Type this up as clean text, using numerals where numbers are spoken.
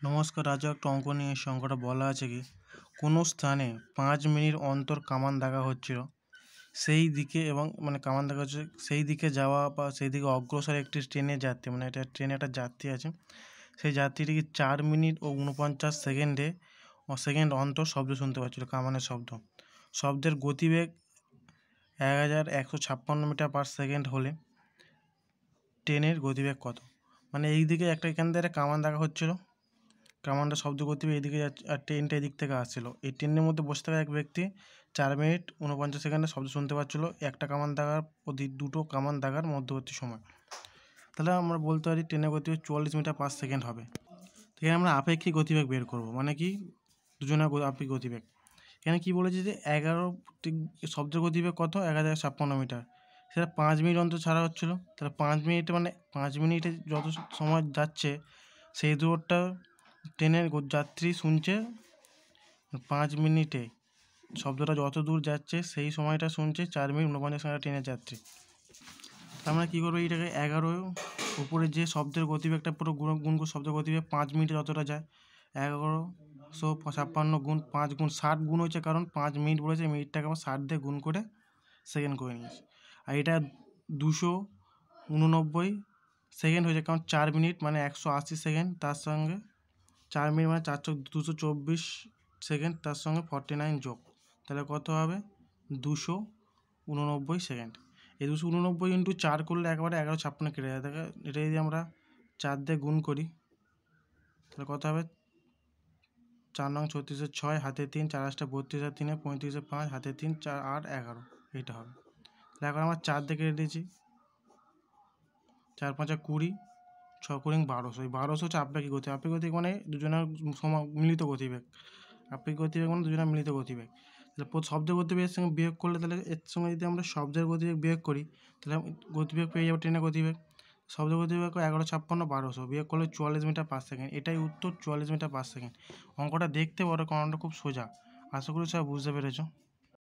নমস্কার, আজও একটা অঙ্ক নিয়ে এসে অঙ্কটা বলা আছে কি কোনো স্থানে 5 মিনিট অন্তর কামান দাগা হচ্ছিল সেই দিকে এবং কামান দাগা হচ্ছে সেই দিকে যাওয়া বা সেই দিকে অগ্রসর একটি ট্রেনের যাত্রী, এটা ট্রেনে একটা যাত্রী আছে। সেই যাত্রীটিকে 4 মিনিট ও 49 সেকেন্ড অন্তর শব্দ শুনতে পাচ্ছিল, কামানের শব্দের গতিবেগ 1156 মিটার পার সেকেন্ড হলে ট্রেনের গতিবেগ কত? এই দিকে এখান থেকে কামান দাগা হচ্ছিল, কামানটা শব্দ গতিবেগ এদিকে যাচ্ছে আর ট্রেনটা এদিক থেকে আসছিল। এই ট্রেনের মধ্যে বসে থাকা এক ব্যক্তি 4 মিনিট 49 সেকেন্ডে শব্দ শুনতে পাচ্ছিল একটা কামান দাগার প্রতি দুটো কামান দাগার মধ্যবর্তী সময়। তাহলে আমরা বলতে পারি ট্রেনের গতিবেগ 44 মিটার পার সেকেন্ড হবে। এখানে আমরা আপেক্ষিক গতিবেগ বের করবো, কি দুজনের আপেক্ষিক গতিবেগ। এখানে কি বলেছে যে 11 শব্দের গতিবেগ কত? 1056 মিটার, সেটা 5 মিনিট অন্তর ছাড়া হচ্ছিলো। তাহলে 5 মিনিটে 5 মিনিটে যত সময় যাচ্ছে সেই দূরটা ট্রেনের যাত্রী শুনছে 5 মিনিটে, শব্দটা যত দূর যাচ্ছে সেই সময়টা শুনছে 4 মিনিট 49 সেকেন্ড ট্রেনের যাত্রী। আমরা কী করবো, এইটাকে 11 উপরে যে শব্দের গতিবেগটা পুরো গুণ শব্দের গতিবেগ 5 মিনিটে যতটা যায় 1156 গুণ 5 গুণ 60 গুণ হয়েছে, কারণ 5 মিনিট বলেছে, মিনিটটাকে আমরা 60 দিয়ে গুণ করে সেকেন্ড করে নিয়েছি। আর এটা 289 সেকেন্ড হয়েছে, কারণ 4 মিনিট 180 সেকেন্ড, তার সঙ্গে 4 মিনিট 224 সেকেন্ড, তার সঙ্গে 49 যোগ, তাহলে কত হবে? 289 সেকেন্ড। এই 289 ইন্টু 4 করলে একবারে 1156 কেটে যায়। দেখে এটা যদি আমরা 4 দিয়ে গুণ করি তাহলে কত হবে? 4 নং 36 6 হাতে 3, 4 8 32 আর 3 35 5 হাতে 3 4 8 11, এইটা হবে। তাহলে এখন আমরা 4 দিয়ে কেটে দিয়েছি, 4 5 20, 6 কুড়ি 1200। এই 1200 হচ্ছে আপেক্ষিক গতিবেগ। আপেক্ষিক গতিবেগ দুজনের মিলিত গতিবেগ। আপেক্ষিক গতিবেগ দুজনের মিলিত গতিবেগ। তাহলে শব্দের গতিবেগের সঙ্গে বিয়োগ করলে, তাহলে এর সঙ্গে যদি আমরা শব্দের গতিবেগ বিয়োগ করি তাহলে গতিবেগ পেয়ে যাবো ট্রেনের গতিবেগ। শব্দের গতিবেগ 1156 1200 বিয়োগ করলে 44 মিটার পার সেকেন্ড। এটাই উত্তর, 44 মিটার পার সেকেন্ড। অঙ্কটা দেখতে বড়, কারণটা খুব সোজা। আশা করি সবাই বুঝতে পেরেছো।